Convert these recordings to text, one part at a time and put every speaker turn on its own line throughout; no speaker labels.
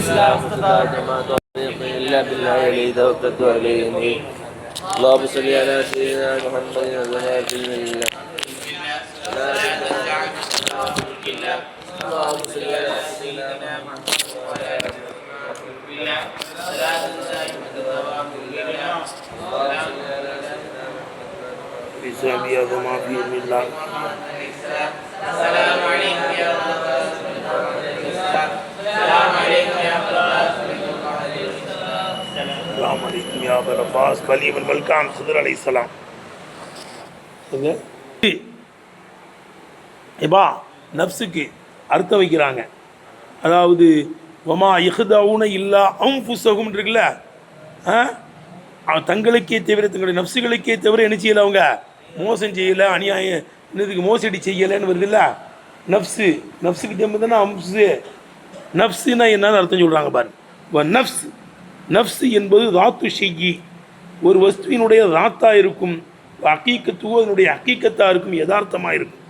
لا استطعت ما توفيق إلا بالله عليه توكلت عليه. اللهم صل على سيدنا محمد وعلى آله اللهم صل على سيدنا محمد وعلى آله بسامي وما في من الله. السلام عليكم يا الله. السلام عليكم يا الله. السلام عليكم يا أبا العباس كليم الملكان خضر عليه السلام. இப்போ நஃப்ஸுக்கு அர்த்தம் வைக்கிறாங்க. அதாவது வமா இஹ்தவுன இல்லா அன்ஃபுஸஹும் இருக்குல்ல, தங்களுக்கே தவிர தங்களுடைய நஃப்ஸுகளுக்கே தவிர என்ன செய்யலை, அவங்க மோசம் செய்யலை, அநியாயம் இன்னதுக்கு மோசடி செய்யலைன்னு வருதுல்ல. நஃப்ஸுக்கு ஜம்பு தானே அம்சு. நஃப்ஸுனா என்னன்னு அர்த்தம் சொல்கிறாங்க பாரு. நஃப்ஸ் என்பது ராத்து ஷெய்யி, ஒரு வஸ்துவினுடைய ராத்தாக இருக்கும். ஹக்கீக்கத்துவோ அதனுடைய ஹக்கீக்கத்தாக இருக்கும், யதார்த்தமாக இருக்கும்.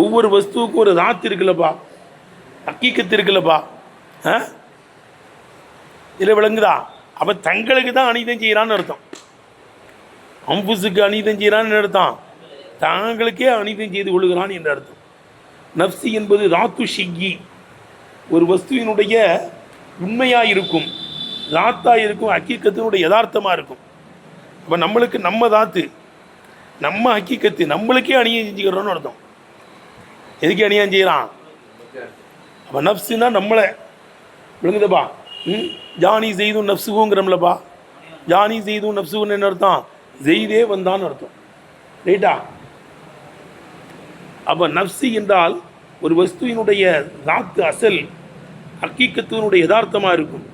ஒவ்வொரு வஸ்துவுக்கும் ஒரு ராத்து இருக்குல்லப்பா, ஹக்கீக்கத்து இருக்குல்லப்பா. இதில் விளங்குதா? அப்போ தங்களுக்கு தான் அநீதம் செய்கிறான்னு அர்த்தம். அம்புசுக்கு அநீதம் செய்கிறான்னு அர்த்தம், தாங்களுக்கே அநீதம் செய்து கொள்கிறான் என்ற அர்த்தம். நஃப்ஸி என்பது ராத்து ஷெய்யி, ஒரு வஸ்துவினுடைய உண்மையாக இருக்கும், ராத்தாக இருக்கும், ஹக்கீக்கத்தினுடைய யதார்த்தமாக இருக்கும். அப்போ நம்மளுக்கு நம்ம தாத்து, நம்ம ஹக்கீக்கத்து, நம்மளுக்கே அநியாயம் செஞ்சுக்கிறோன்னு அர்த்தம். எதுக்கு அநியாயம் செய்கிறான்? அப்போ நஃப்ஸுன்னா நம்மளை விளங்குதப்பா. ஜானி செய்தும் நஃப்ஸுகுங்கிறோம்லப்பா. ஜானி செய்தும் நஃப்ஸுகுன்னு என்ன அர்த்தம்? ஜெய்தே வந்தான்னு அர்த்தம், ரைட்டா? அப்போ நஃப்ஸி என்றால் ஒரு வஸ்துவினுடைய ராத்து அசல் ஹக்கீக்கத்தினுடைய யதார்த்தமாக இருக்கும்.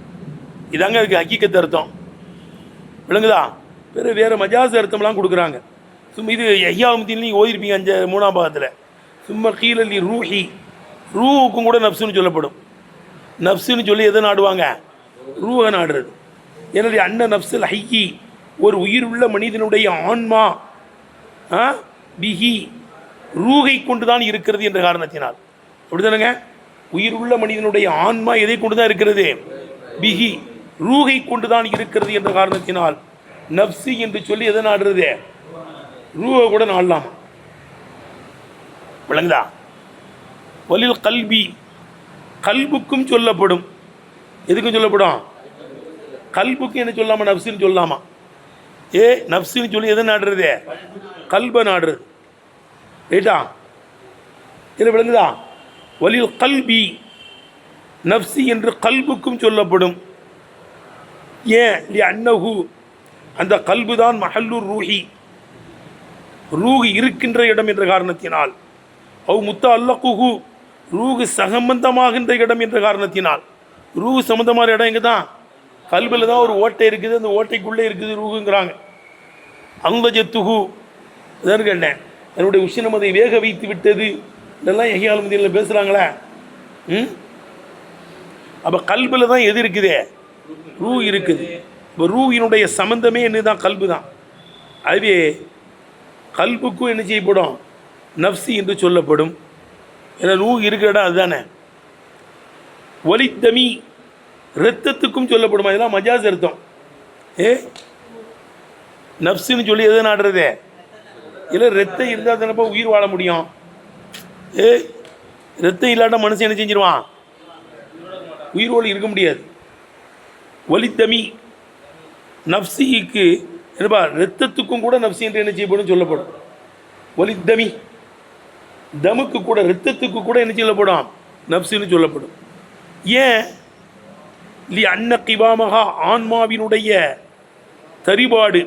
இதாங்க இருக்குது ஹக்கீக்கத்து அர்த்தம், விளங்குதா? வேறு மஜாஸ் அர்த்தம்லாம் கொடுக்குறாங்க. சும்மா இது ஐயாவுமத்தின் நீங்கள் ஓதிருப்பீங்க 3ஆம் பாகத்தில். சும்மா கீழல்லி ரூஹி, ரூவுக்கும் கூட நஃப்ஸுன்னு சொல்லப்படும். நஃப்ஸுன்னு சொல்லி எதை நாடுவாங்க? ரூஹை நாடுறது. என்னுடைய அண்ணன் நஃப்ஸுல் ஹையி, ஒரு உயிர் உள்ள மனிதனுடைய ஆன்மா பிஹி, ரூகை கொண்டு தான் இருக்கிறது என்ற காரணத்தினால். அப்படி தானுங்க? உயிர் உள்ள மனிதனுடைய ஆன்மா எதை கொண்டு தான் இருக்கிறது? பிஹி, ரூகை கொண்டு தான் இருக்கிறது என்ற காரணத்தினால் நஃப்ஸி என்று சொல்லி எதை நாடுறது? ரூஹை கூட நாடலாம், விளங்குதா? வலில் கல்வி, கல்புக்கும் சொல்லப்படும். எதுக்கும் சொல்லப்படும்? கல்புக்கும் என்ன சொல்லாமா? நஃப்ஸுன்னு சொல்லாமா? நஃப்ஸுன்னு சொல்லி எதை நாடுறது? கல்பை நாடுறது, ரைட்டா? இதில் விளங்குதா? வலில் கல்வி, நஃப்ஸி என்று கல்புக்கும் சொல்லப்படும். ஏன்? அன்னஹு, அந்த கல்பு தான் மஹல்லு ரூஹி, ரூஹ் இருக்கின்ற இடம் என்ற காரணத்தினால். அவ் முத்த அல்லகுஹு, ரூஹ் சம்பந்தமாகின்ற இடம் என்ற காரணத்தினால். ரூஹ் சம்பந்தமான இடம் எங்கே தான்? கல்பில் தான் ஒரு ஓட்டை இருக்குது, அந்த ஓட்டைக்குள்ளே இருக்குது ரூஹுங்கிறாங்க. அங்கஜத்துஹு, அதான் கேட்டேன், என்னுடைய உஷ்ணம் அதை வேக வைத்து விட்டது, இதெல்லாம் எஹியால் மதியில் பேசுகிறாங்களே. அப்போ கல்பில் தான் எது இருக்குது? ரூ இருக்குது. இப்போ ரூவினுடைய சம்பந்தமே என்ன தான்? கல்பு தான். அதுவே கல்புக்கும் என்ன செய்யப்படும்? நஃப்ஸி என்று சொல்லப்படும். ஏன்னா ரூ இருக்கிற இடம் அதுதானே. ஒலித்தமி, இரத்தத்துக்கும் சொல்லப்படுமா? இதெல்லாம் மஜாஸ் அர்த்தம். நஃப்ஸுன்னு சொல்லி எதை நாடுறது? இல்லை ரத்தம் இருந்தால் தானப்பா உயிர் வாழ முடியும். ரத்தம் இல்லாட்ட மனுஷன் என்ன செஞ்சிருவான்? உயிரோடு இருக்க முடியாது. ஒலித்தமி, நஃப்ஸிக்கு என்னப்பா? ரத்தத்துக்கும் கூட நஃப்ஸி என்று என்ன செய்யப்படும்? சொல்லப்படும். ஒலித்தமி, தமுக்கு கூட, ரத்தத்துக்கு கூட என்ன சொல்லப்படும்? நஃப்ஸுன்னு சொல்லப்படும். ஏன்? அன்ன கிவாமகா, ஆன்மாவினுடைய தரிபாடு.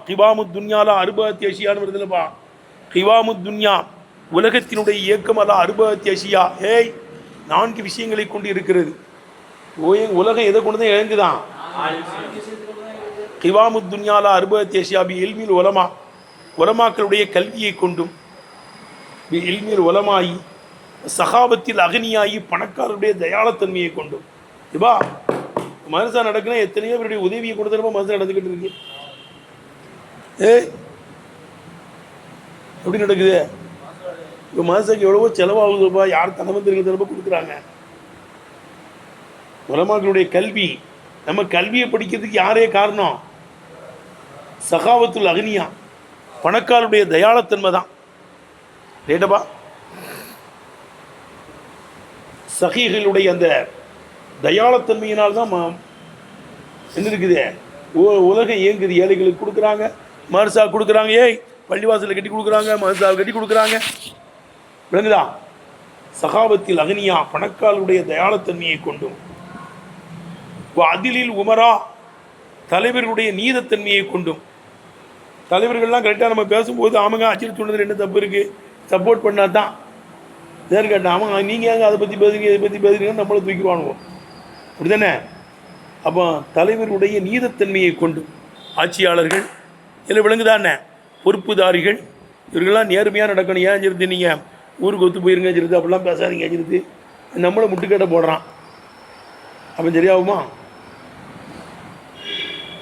கிவாமு துன்யாலா அறுபத்தி அஷியான்னு வருதுல்லப்பா. கிவாமு துன்யா, உலகத்தினுடைய இயக்கம் அல்ல அறுபத்தி அஷியா. 4 விஷயங்களை கொண்டு இருக்கிறது. உலகம் எதை கொண்டு தான் இழங்குதான்? கிவாமு துன்யாலா அறுபத்தி அஷியா பி இல்மில் உலமா, உலமாக்களுடைய கல்வியை கொண்டும், பி இல்மில் உலமாயி சகாபத்தில் அகனியாகி பணக்காரருடைய தயாளத்தன்மையை கொண்டும். இப்பா மனசா நடக்குன்னா எத்தனையோ பேருடைய உதவியை கொடுத்தனப்போ மனசா நடந்துக்கிட்டு இருக்கு. எப்படி நடக்குது? இப்போ மனசுக்கு எவ்வளவோ செலவாகுதுப்பா. யார் தலைமந்திரிகள் தரப்போ கொடுக்குறாங்க. உலமாக்களுடைய கல்வி, நம்ம கல்வியை படிக்கிறதுக்கு யாரே காரணம்? சகாவத்துல் அக்னியா, பணக்காருடைய தயாளத்தன்மை தான். ரைட்டப்பா, சகிகளுடைய அந்த தயாளத்தன்மையினால் தான் என்ன இருக்குது, உலகம் இயங்குது. ஏழைகளுக்கு கொடுக்குறாங்க, மர்சா கொடுக்குறாங்க, ஏய் பள்ளிவாசலில் கட்டி கொடுக்குறாங்க, மர்சாவை கட்டி கொடுக்குறாங்க. விளங்குதா? சகாவத்தில் அக்னியா, பணக்காருடைய தயாளத்தன்மையை கொண்டும், அதிலில் உமரா, தலைவர்களுடைய நீதத்தன்மையை கொண்டும். தலைவர்கள்லாம் கரெக்டாக நம்ம பேசும்போது ஆமாங்க அச்சில் சொன்னதில் என்ன தப்பு இருக்குது, சப்போர்ட் பண்ணால் தான் நேரம் கேட்டால் ஆமாங்க நீங்கள் ஏங்க அதை பற்றி பேசுறீங்க, இதை பற்றி பேசுறீங்கன்னு நம்மளை தூக்கி வாங்குவோம். அப்படி தானே? அப்போ தலைவருடைய நீதத்தன்மையை கொண்டும் ஆட்சியாளர்கள் இதில் விளங்குதானே, பொறுப்புதாரிகள் இவர்கள்லாம் நேர்மையாக நடக்கணும். ஏன் சிறுத்து நீங்கள் ஊருக்கு ஒத்து போயிருங்க சிறுத்து, அப்படிலாம் பேசாதீங்க சிறுத்து, நம்மளை முட்டுக்கட்டை போடுறான். அப்போ சரியாகுமா?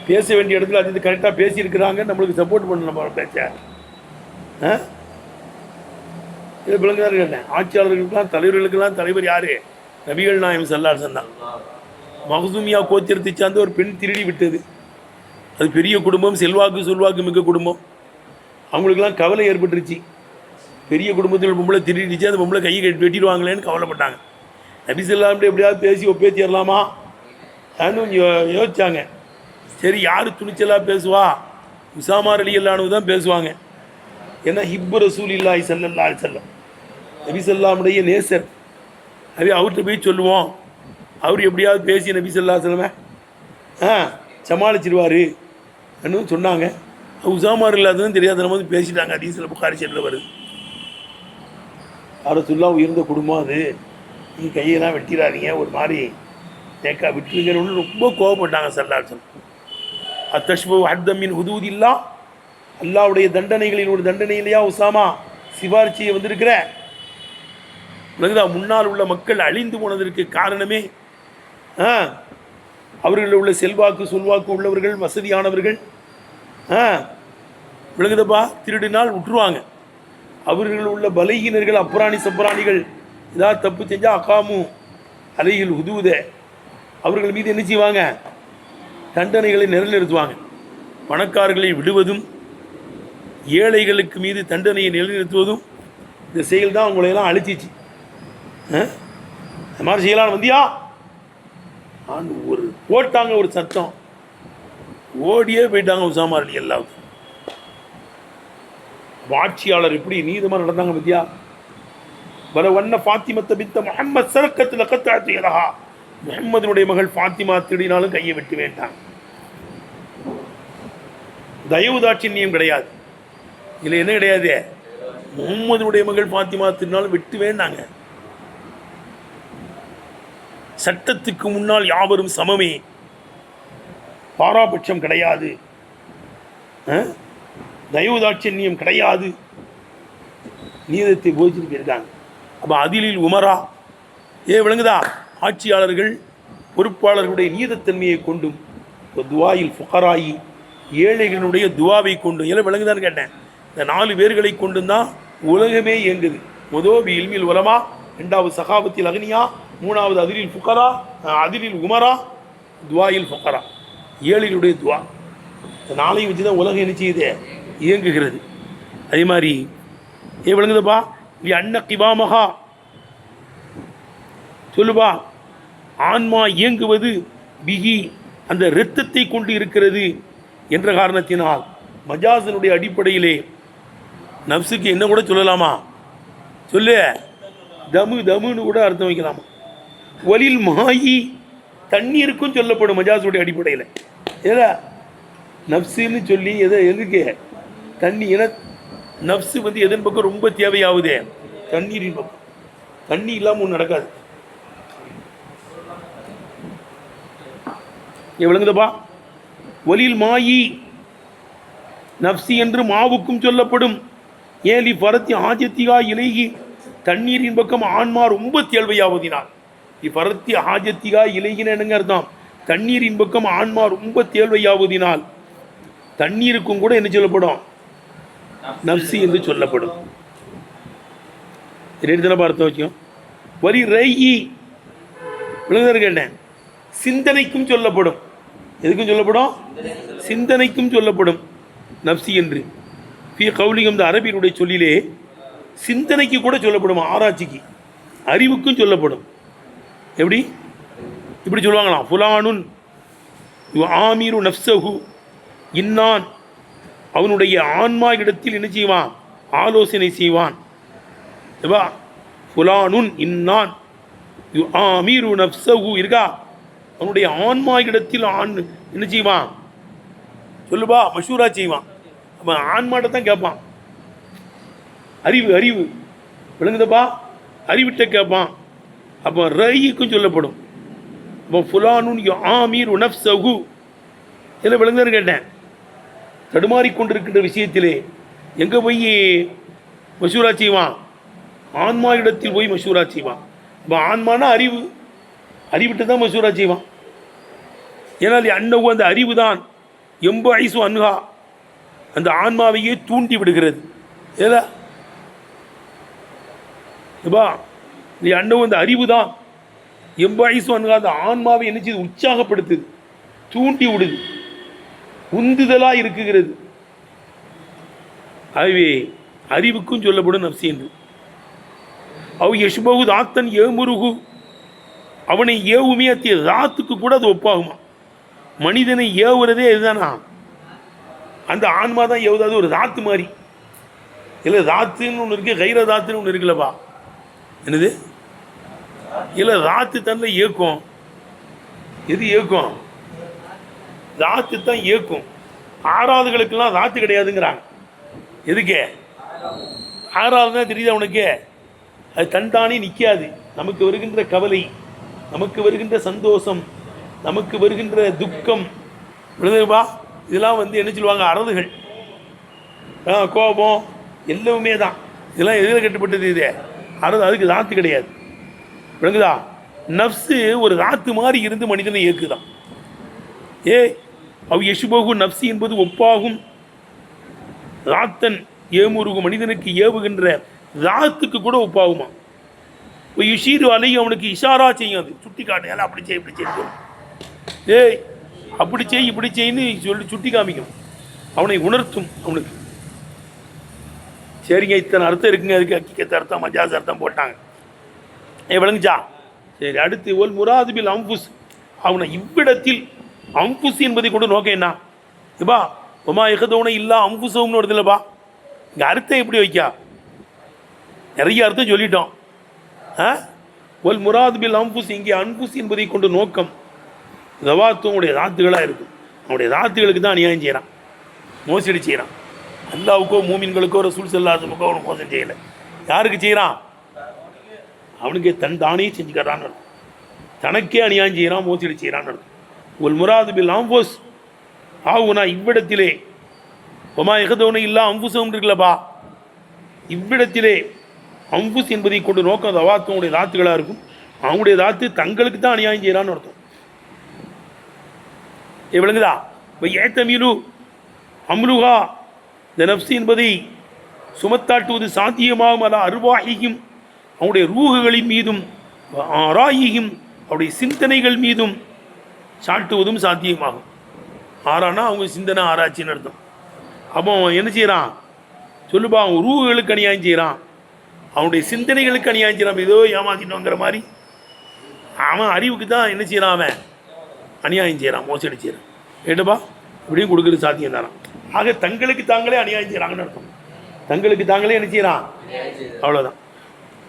பேச வேண்டிய இடத்துல அது கரெக்டாக பேசியிருக்கிறாங்க, நம்மளுக்கு சப்போர்ட் பண்ண நம்ம பேச்ச. இது விளங்குதான் கேட்டேன். ஆட்சியாளர்களுக்கெல்லாம் தலைவர்களுக்கெல்லாம் தலைவர் யார்? நபிகள் நாயகம் ஸல்லல்லாஹு அலைஹி வஸல்லம். மக்சூமியா கோத்திரத்தை சார்ந்த ஒரு பெண் திருடி விட்டது. அது பெரிய குடும்பம், செல்வாக்கு மிக்க குடும்பம். அவங்களுக்கெல்லாம் கவலை ஏற்பட்டுருச்சு. பெரிய குடும்பத்தில் பொம்பளை திருடிச்சு, அந்த பொம்பளை கையை வெட்டிடுவாங்களேன்னு கவலைப்பட்டாங்க. நபி ஸல்லல்லாஹு அலைஹி எப்படியாவது பேசி ஒப்பேத்திடலாமா அப்படின்னு யோசிச்சாங்க. சரி, யார் துணிச்சலாக பேசுவா? உசாமா ரலியல்லாஹு தான் பேசுவாங்க. ஏன்னா ஹிப்பு ரசூலில்லாஹி ஸல்லல்லாஹு அலைஹி வஸல்லம், நபி ஸல்லல்லாஹு அலைஹி நேசர். அது அவர்கிட்ட போய் சொல்லுவோம், அவர் எப்படியாவது பேசி நபி ஸல்லல்லாஹு அலைஹி வஸல்லம் சமாளிச்சிருவார் அப்படின்னு சொன்னாங்க. உசாமா இல்லாததுன்னு தெரியாத நம்ம வந்து பேசிட்டாங்க. ஹதீஸ்ல புகாரி ஷரீஃப்ல வருது. ரசூலுல்லாஹ் உயர்ந்த குடும்பம் அது, நீங்கள் கையெல்லாம் வெட்டிடாதீங்க, ஒரு மாதிரி தேக்கா விட்டுருங்கன்னு ரொம்ப கோவப்பட்டாங்க ஸல்லல்லாஹு அலைஹி வஸல்லம். அத்தஷ்பு ஹத்தமின் ஹுதூதில்லா, அல்லாவுடைய தண்டனைகளில் ஒரு தண்டனை இல்லையா உசாமா சிபாரிச்சியை வந்திருக்கிற? முன்னால் உள்ள மக்கள் அழிந்து போனதற்கு காரணமே அவர்களில் உள்ள செல்வாக்கு சொல்வாக்கு உள்ளவர்கள், வசதியானவர்கள் விளங்குதப்பா, திருடினால் விட்டுருவாங்க. அவர்கள் உள்ள பலகீனர்கள், அப்புறாணி சப்புராணிகள் ஏதாவது தப்பு செஞ்சால் அகாமு அலையில் ஹுதூத, அவர்கள் மீது என்ன செய்வாங்க? தண்டனைகளை நிலைநிறுத்துவாங்க. பணக்காரர்களை விடுவதும் ஏழைகளுக்கு மீது தண்டனையை நிலைநிறுத்துவதும் இந்த செயல் தான் அவங்களையெல்லாம் அழிச்சிச்சு. இந்த மாதிரி செய்யலாம் வந்தியா ஒரு போட்டாங்க, ஒரு சத்தம், ஓடியே போயிட்டாங்க உசாமா ரலியல்லாஹு. ஆட்சியாளர் எப்படி நீதமாக நடந்தாங்க பத்தியா? வர வண்ண ஃபாத்திமத்த பித்த முஹம்மத் சரக்கத்தில் கத்தாத்தியலஹா, முஹம்மதினுடைய மகள் ஃபாத்திமா திருடினாலும் கையை வெட்டி வேண்டாம். தயவுதாட்சியம் கிடையாது இல்லை, என்ன கிடையாது? முஹம்மதினுடைய மகள் ஃபாத்திமா திருடினாலும் வெட்டு வேண்டாங்க. சட்டத்துக்கு முன்னால் யாவரும் சமமே, பாராபட்சம் கிடையாது, தயவுதாட்சியம் கிடையாது, நீதத்தை போதிச்சுட்டு போயிருக்காங்க. அப்போ அதிலில் உமரா, விளங்குதா? ஆட்சியாளர்கள் பொறுப்பாளர்களுடைய நீதத்தன்மையை கொண்டும், துவாயில் ஃபுகராயி, ஏழைகளுடைய துவாவை கொண்டும், எல்லாம் விளங்குதான்னு கேட்டேன். இந்த 4 பேர்களை கொண்டும் தான் உலகமே இயங்குது. முதோபி இல்மில் உலமா, 2வது சகாபத்தில் அக்னியா, 3வது அதிலில் ஃபுகரா, அதிலில் உமரா, துவாயில் ஃபுகரா, ஏழைகளுடைய துவா. இந்த 4ஐயும் வச்சு தான் உலகம் என்ன செய்யுது? இயங்குகிறது. அதே மாதிரி விளங்குதுப்பா, அன்ன கிபாமகா சொல்லுவா, ஆன்மா இயங்குவது பிகி, அந்த இரத்தத்தை கொண்டு இருக்கிறது என்ற காரணத்தினால் மஜாசனுடைய அடிப்படையிலே நப்சுக்கு என்ன கூட சொல்லலாமா? சொல்லு, தமுன்னு கூட அர்த்தம் வைக்கலாமா? வலில் மாயி, தண்ணீருக்கும் சொல்லப்படும் மஜாசுடைய அடிப்படையில். ஏதா நப்சுன்னு சொல்லி எதுக்கு தண்ணி? ஏன்னா நப்சு வந்து எதன் பக்கம் ரொம்ப தேவையாகுதே? தண்ணீரின் பக்கம். தண்ணி இல்லாமல் ஒன்று நடக்காது. விளங்குதப்பா? வலில் மாயி, நப்சி என்று மாவுக்கும் சொல்லப்படும். ஏலி பரத்தி ஆஜத்திகா இலகி, தண்ணீரின் பக்கம் ஆன்மா ரொம்ப தேவையாவதினால். பரத்தி ஆஜத்திகா இலகின என்னங்க அர்த்தம்? தண்ணீரின் பக்கம் ஆன்மா ரொம்ப தேவையாவதினால் தண்ணீருக்கும் கூட என்ன சொல்லப்படும்? நப்சி என்று சொல்லப்படும். ரெண்டு தினம் பார்த்த வச்சோம். வரி ரையி, விளங்குதல் கேட்டேன். சிந்தனைக்கும் சொல்லப்படும். எதுக்கும் சொல்லப்படும்? சிந்தனைக்கும் சொல்லப்படும் நப்சி என்று. ஃபீ கௌலிகம், இந்த அரபியினுடைய சொல்லிலே சிந்தனைக்கு கூட சொல்லப்படும், ஆராய்ச்சிக்கு, அறிவுக்கும் சொல்லப்படும். எப்படி? இப்படி சொல்லுவாங்களாம், ஃபுலானுன் ஆமீரு நஃப்ஸஹு, இன்னான் அவனுடைய ஆன்மா இடத்தில் என்ன செய்வான்? ஆலோசனை செய்வான். ஃபுலானுன் இன்னான் ஆமீரு நஃப்ஸஹு இருக்கா, அவனுடைய ஆன்மா இடத்தில் என்ன செய்வான்? சொல்லுபா, மஷூரா செய்வான். அப்போ ஆன்மாட்ட தான் கேட்பான். அறிவு விளங்குதப்பா, அறிவிட்ட கேட்பான். அப்போ ரய்யுக்கும் சொல்லப்படும். அப்போ ஃபுலானுன் ஆமீரு நஃப்ஸஹு இதில் விளங்குதுன்னு கேட்டேன். தடுமாறிக்கொண்டிருக்கின்ற விஷயத்திலே எங்கே போய் மஷூரா செய்வான்? ஆன்மா இடத்தில் போய் மஷூரா செய்வான். இப்போ ஆன்மானா அறிவிட்டு தான் மஷூரா செய்வான். ஏன்னால் அன்னவு, அந்த அறிவு தான் எம்ப ஐசு அன்ஹா, அந்த ஆன்மாவையே தூண்டி விடுகிறது. ஏதா இப்பா அன்னவு, அந்த அறிவு தான் எம்ப ஐசு அன்ஹா, அந்த ஆன்மாவை என்ன செய்யுது? உற்சாகப்படுத்துது, தூண்டி விடுது, உந்துதலாக இருக்குகிறது. ஆகவே அறிவுக்கும் சொல்லப்படும் நப்சி என்று. அவ் யஷ்பகு தாத்தன் ஏமுருகு, அவனை ஏவுமே அத்திய தாத்துக்கு கூட அது ஒப்பாகுமா? மனிதனை ஏவுறதே இதுதானா? அந்த ஆன்மா தான் ஏவுதாவது, ஒரு தாத்து மாதிரி. இல்லை தாத்துன்னு ஒன்று இருக்கு, கைர தாத்துன்னு ஒன்று இருக்குல்லப்பா. என்னது? இல்லை தாத்து தன்னை இயக்கும். எது இயக்கும்? தாத்து தான் இயக்கும். ஆறாவதுகளுக்கெல்லாம் தாத்து கிடையாதுங்கிறாங்க. எதுக்கு? ஆறாவது தான் தெரியுது அவனுக்கு. அது தன்தானே நிற்காது. நமக்கு வருகின்ற கவலை, நமக்கு வருகின்ற சந்தோஷம், நமக்கு வருகின்ற துக்கம், விழுதுப்பா, இதெல்லாம் என்ன சொல்லுவாங்க? அறதுகள், கோபம் எல்லாமே தான். இதெல்லாம் எதில் கட்டுப்பட்டது? இது அறது. அதுக்கு தாத்து கிடையாது. விளங்குதா? நப்சு ஒரு தாத்து மாதிரி இருந்து மனிதனை இயக்குதான். அவ் யஷ்பகு நப்சி என்பது ஒப்பாகும். ராத்தன் ஏமுருகு, மனிதனுக்கு ஏவுகின்ற ராத்துக்கு கூட ஒப்பாகுமா? யுஷீரு அலை, அவனுக்கு இஷாரா செய்யும், அது சுட்டி காட்டு, அப்படி செய் இப்படி செய், அப்படி செய் இப்படி செய்ன்னு சொல்லி சுட்டி காமிக்கும், அவனை உணர்த்தும். அவனுக்கு சரிங்க, இத்தனை அர்த்தம் இருக்குங்க, அதுக்கு அக்கிக்கத்த அர்த்தம், மஜாஸ் அர்த்தம் போட்டாங்க. விளங்குச்சா? சரி, அடுத்து ஒல் முராதுபில் அம்புஸ், அவனை இவ்விடத்தில் அம்புஸ் என்பதை கொண்டு நோக்க என்ன? இப்பா ஒமா எகதோனை இல்லா அம்புசம்னு வருது இல்லைப்பா. இங்கே அர்த்தம் எப்படி வைக்கா? நிறைய அர்த்தம் சொல்லிட்டோம். ஒல் முராதுபில் அம்புஸ், இங்கே அன்புஸ் என்பதை கொண்டு நோக்கம் தவாத்துவனுடைய தாத்துகளாக இருக்கும். அவனுடைய தாத்துகளுக்கு தான் அநியாயம் செய்கிறான், மோசடி செய்கிறான். அல்லாவுக்கோ மூமின்களுக்கோ ரசூல் ஸல்லல்லாஹு அலைஹி வஸல்லம் அவனுக்கு மோசம் செய்யலை. யாருக்கு செய்கிறான்? அவனுக்கு தன் தானே செஞ்சுக்கிறான்னு இருக்கும். தனக்கே அநியாயம் செய்கிறான், மோசடி செய்கிறான்னு இருக்கும். ஒரு முராதுபில் அம்புஸ் ஆகுனா, இவ்விடத்திலே ஒமா எகதோனை இல்லா அம்புசம் இருக்குல்லப்பா, இவ்விடத்திலே அம்புஸ் என்பதை கொண்டு நோக்கம் தவாத்துவனுடைய தாத்துகளாக இருக்கும். அவனுடைய தாத்து தங்களுக்கு தான் அநியாயம் செய்கிறான்னு அர்த்தம். விளங்குதா? இப்போ ஏத்தமீலு அம்ருகா, இந்த நப்சி என்பதை சுமத்தாட்டுவது சாத்தியமாகும். அல்ல அருவாகியும், அவனுடைய ரூகுகளின் மீதும், ஆராயியும், அவருடைய சிந்தனைகள் மீதும் சாட்டுவதும் சாத்தியமாகும். ஆறானா அவங்க சிந்தனை ஆராய்ச்சின்னு அர்த்தம். அப்போ அவன் என்ன செய்கிறான்? சொல்லுப்பா, அவன் ரூகுகளுக்கு அநியாயம் செய்கிறான், அவனுடைய சிந்தனைகளுக்கு அநியாயம் செய்கிறான். ஏதோ ஏமாத்திட்டோங்கிற மாதிரி அவன் அறிவுக்கு தான் என்ன செய்கிறான்? அவன் அநியாயம் செய்கிறான், மோசடி செய்கிறான். கேட்டுப்பா, இப்படியும் கொடுக்குறது சாத்தியம் தானான். ஆக தங்களுக்கு தாங்களே அநியாயம் செய்கிறாங்கன்னு அர்த்தம். தங்களுக்கு தாங்களே என்ன செய்கிறான்? அவ்வளோதான்.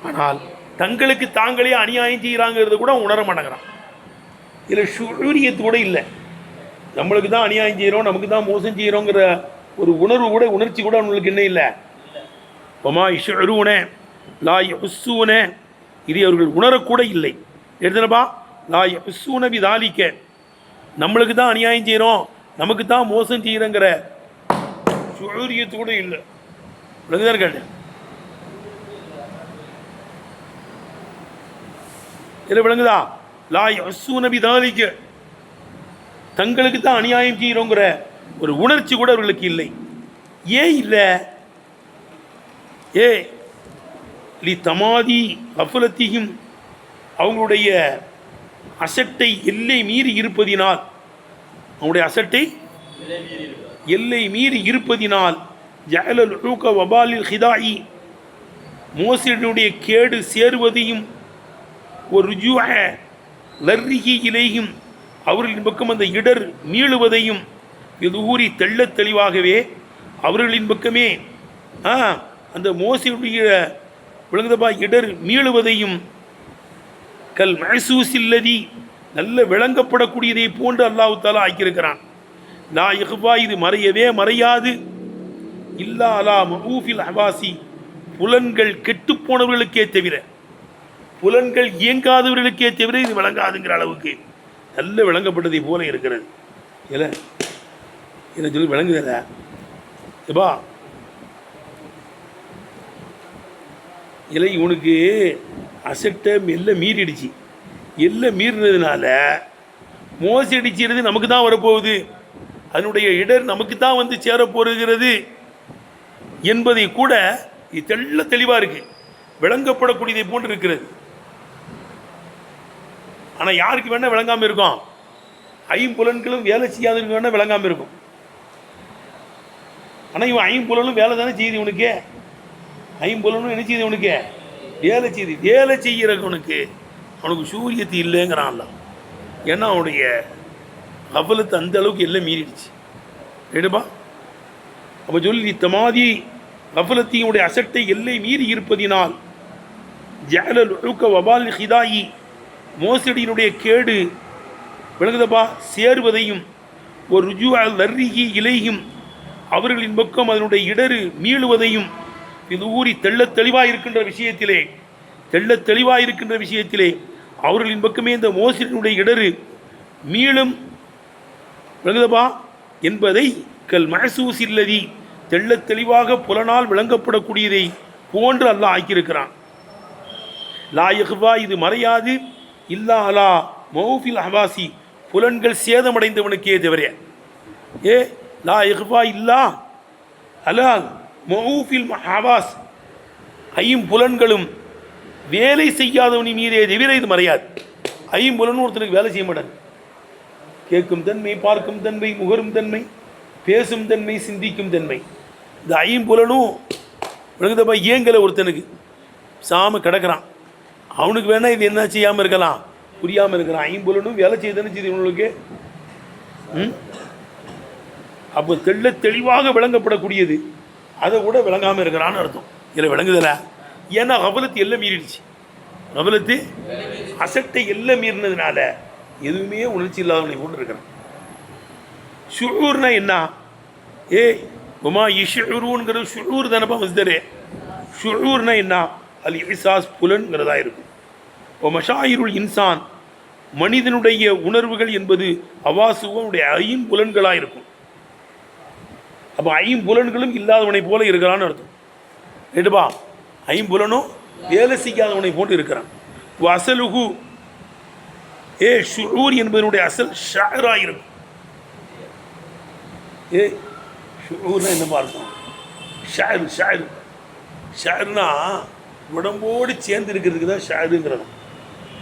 ஆனால் தங்களுக்கு தாங்களே அநியாயம் செய்கிறாங்கிறது கூட உணர மாட்டேங்கிறான். இதில் ஷுஊரியத்து கூட இல்லை. நம்மளுக்கு தான் அநியாயம் செய்கிறோம், நமக்கு தான் மோசம் செய்கிறோங்கிற ஒரு உணர்வு கூட, உணர்ச்சி கூட அவங்களுக்கு என்ன இல்லை. ஒமா இஷ்ஷூனே லா யஹுஸ்ஸூனே, இது அவர்கள் உணரக்கூட இல்லை. எடுத்துனப்பா, லா யஹுஸ்ஸூன பிதாலிக, நம்மளுக்கு தான் அநியாயம் செய்கிறோம், நமக்கு தான் மோசம் செய்கிறோங்கிற ஷுஊரியத்து கூட இல்லை. விளங்குதான் கேட்டேன். இதில் விளங்குதா? லா யஹுஸ்ஸூன பிதாலிக, தங்களுக்கு தான் அநியாயம் செய்கிறோங்கிற ஒரு உணர்ச்சி கூட அவர்களுக்கு இல்லை. ஏன் இல்லை? லி தமாதி அஃபலத்தியும், அவங்களுடைய அசட்டை எல்லை மீறி இருப்பதினால், அவனுடைய அசட்டை எல்லை மீறி இருப்பதினால், ஜஅலல் உலூக வபாலில் ஹிதாயி, மோசடியினுடைய கேடு சேருவதையும், ஒரு ருஜூஅ லர்ரிஹி இலைஹிம், அவர்களின் பக்கம் அந்த இடர் மீளுவதையும், இது ஊறி தெள்ளத் தெளிவாகவே அவர்களின் பக்கமே அந்த மோசடியுடைய விளங்குதப்பா இடர் மீளுவதையும், கல் மஹ்சூஸில்லதி, நல்ல விளங்கப்படக்கூடியதை போன்று அல்லாஹ் தஆலா ஆக்கியிருக்கிறான். லா யஹ்பா, இது மறையவே மறையாது, இல்லா அலா மஹூஃபில் ஹவாசி, புலன்கள் கெட்டுப்போனவர்களுக்கே தவிர, புலன்கள் இயங்காதவர்களுக்கே தவிர இது விளங்காதுங்கிற அளவுக்கு நல்ல விளங்கப்பட்டதை போல இருக்கிறது. இல்லை என்ன சொல்லி விளங்குதல்ல எப்பா? இல்லை இவனுக்கு அசட்டை எல்லாம் மீறிடுச்சு. எல்லாம் மீறினதுனால மோசடிச்சுறது நமக்கு தான் வரப்போகுது, அதனுடைய இடர் நமக்கு தான் வந்து சேரப்போகிறது என்பதை கூட இது தெள்ள தெளிவாக இருக்குது, விளங்கப்படக்கூடியதை போன்று இருக்கிறது. ஆனால் யாருக்கு வேணால் விளங்காமல் இருக்கும்? ஐம்புலன்களும் வேலை செய்யாதவங்க வேணால் விளங்காமல் இருக்கும். ஆனால் இவன் ஐம்புலனும் வேலை தானே செய்யுது இவனுக்கு. ஐம்புலனும் என்ன செய்யுது இவனுக்கு? வேலை செய்யுது. வேலை செய்கிறவனுக்கு அவனுக்கு சூரியத்து இல்லைங்கிறான்ல. ஏன்னா அவனுடைய கஃபலத்து அந்த அளவுக்கு எல்லாம் மீறிடுச்சு. எடுப்பா அப்போ சொல்லி தமாதி கஃபலத்தினுடைய அசட்டை எல்லை மீறி இருப்பதினால், ஜஅலல் உலூக வபால் ஹிதாயி, மோசடியினுடைய கேடு விளங்குதப்பா சேருவதையும், ஒரு ருஜூஅ லர்ரிஹி இலைஹிம், அவர்களின் பக்கம் அதனுடைய இடரு மீளுவதையும், இது ஊறி தெள்ளத் தெளிவாக இருக்கின்ற விஷயத்திலே, தெள்ளத் தெளிவாக இருக்கின்ற விஷயத்திலே அவர்களின் பக்கமே இந்த மோசடியினுடைய இடரு மீளும் விளங்குதப்பா என்பதை கல் மஹ்சூஸில்லதி, தெள்ளத் தெளிவாக புலனால் விளங்கப்படக்கூடியதை போன்று அல்லாஹ் ஆக்கியிருக்கிறான். லா யஹ்பா, இது மறையாது, இல்லா அலா மௌஃபில் ஹவாசி, புலன்கள் சேதமடைந்தவனுக்கே தவிர. லா யஹ்பா இல்லா அலா மௌஃபில் ஹவாஸ், ஐம்புலன்களும் வேலை செய்யாதவனின் மீதே தவிர இது மறையாது. ஐம்புலன் ஒருத்தனுக்கு வேலை செய்ய மாட்டாங்க. கேட்கும் தன்மை, பார்க்கும் தன்மை, முகரும் தன்மை, பேசும் தன்மை, சிந்திக்கும் தன்மை, இந்த ஐம்புலனும் விளங்குதப்பா ஏங்கலை. ஒருத்தனுக்கு சாம கிடக்கிறான், அவனுக்கு வேணா இது என்ன செய்யாமல் இருக்கலாம், புரியாமல் இருக்கிறான். ஐம்புலனும் வேலை செய்யுதுன்னு செய்யுது இவனுக்கு. அப்போ தெள்ள தெளிவாக விளங்கப்படக்கூடியது அதை கூட விளங்காமல் இருக்கிறான்னு அர்த்தம். இதில் விளங்குதல. ஏன்னா கஃபலத்து எல்லாம் மீறிடுச்சு. கஃபலத்து அசட்டை எல்லாம் மீறினதுனால எதுவுமே உணர்ச்சி இல்லாதவனை போட்டு இருக்கிறான். ஷுஊர்னா என்ன? உமா இஷூருங்கிறது ஷுஊர் தானப்பா மஸ்தரே. ஷுஊர்னா என்ன? அல் இஹ்சாஸ், புலன்கிறதா இருக்கும். ஓ மஷாயிருள் இன்சான், மனிதனுடைய உணர்வுகள் என்பது அவாசுவனுடைய ஐம்புலன்களாக இருக்கும். அப்போ ஐம்புலன்களும் இல்லாதவனை போல இருக்கிறான்னு அர்த்தம். ரைட்டுப்பா? ஐம்புலனும் வேலை செய்யாதவனை போட்டு இருக்கிறான். அசலுகு ஷுஊர் என்பதனுடைய அசல் ஷஅரா இருக்கும். ஷுஊர்னா என்னப்பா இருக்கும்? ஷஅர். ஷஅர் ஷஅர்னா உடம்போடு சேர்ந்து இருக்கிறதுக்கு தான் ஷஅருங்கிறது.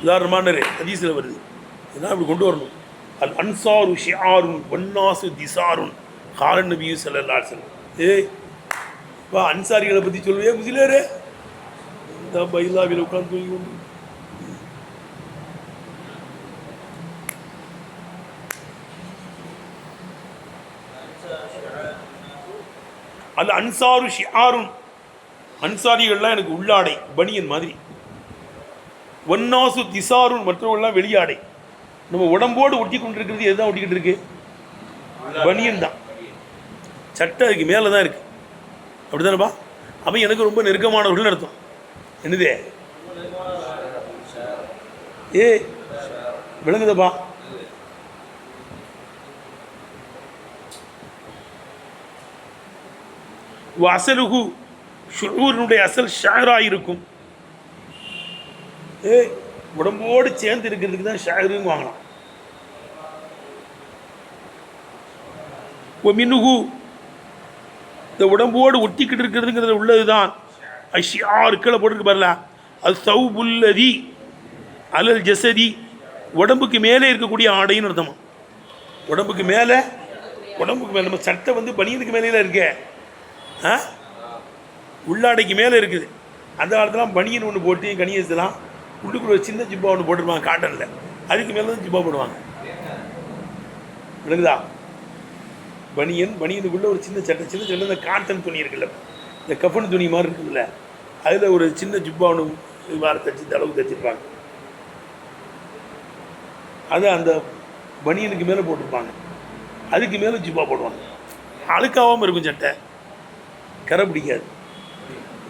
உதாரணமான ஹதீஸில் வருது, இதெல்லாம் இப்படி கொண்டு வரணும். அல் அன்சாரு ஷிஆருன் வன்னாசு திசாருன் காலன் நபி ஸல்லல்லாஹு அலைஹி வஸல்லம். வா அன்சாரிகளை பற்றி சொல்லுவே முஸ்லிமரே, இந்த பைலாவில் உட்கார்ந்து தூங்கி கொண்டு அல் அன்சாரு ஷிஆருன், அன்சாரிகள்லாம் எனக்கு உள்ளாடை, பனியன் மாதிரி. ஒன்னாசு திசாருன், மற்றவர்கள்லாம் வெளியாடை. நம்ம உடம்போடு ஒட்டி கொண்டிருக்கிறது எதுதான் ஒட்டிக்கிட்டு இருக்கு? பனியன் தான். சட்டை அதுக்கு மேலே தான் இருக்கு. அப்படி தானேப்பா? அப்போ எனக்கு ரொம்ப நெருக்கமானவர்கள்னு அர்த்தம். என்னதே விளங்குதப்பா? அசலுகு ஷுஊரினுடைய அசல் ஷஅராக இருக்கும். உடம்போடு சேர்ந்து இருக்கிறதுக்கு தான் ஷஅருன்னு வாங்கலாம். மின்னுகு, இந்த உடம்போடு ஒட்டிக்கிட்டு இருக்கிறதுங்கிறது உள்ளது தான் அஷ்யார். கீழே போட்டுருக்கு பாருல, அது சௌபுல்லதி அலல் ஜசதி உடம்புக்கு மேலே இருக்கக்கூடிய ஆடைன்னு அர்த்தமா. உடம்புக்கு மேலே நம்ம சட்டை வந்து பனியனுக்கு மேலே இருக்கே, உள்ளாடைக்கு மேலே இருக்குது. அந்த காலத்துலாம் பனியன் ஒன்று போட்டு கனியத்துலாம் உள்ளுக்குள்ள ஒரு சின்ன ஜிப்பா ஒன்று போட்டிருப்பாங்க காட்டனில், அதுக்கு மேலே தான் ஜிப்பா போடுவாங்க. விளங்குதா? பனியனுக்குள்ளே ஒரு சின்ன சட்டை இந்த காட்டன் துணி இருக்குல்ல, இந்த கஃபன் துணி மாதிரி இருக்குதுல்ல, அதில் ஒரு சின்ன ஜிப்பா ஒன்று வார தைச்சி இந்த அளவுக்கு தைச்சிருப்பாங்க. அதை அந்த பனியனுக்கு மேலே போட்டிருப்பாங்க, அதுக்கு மேலே ஜிப்பா போடுவாங்க. அழுக்காகவும் இருக்கும் சட்டை, கரை பிடிக்காது.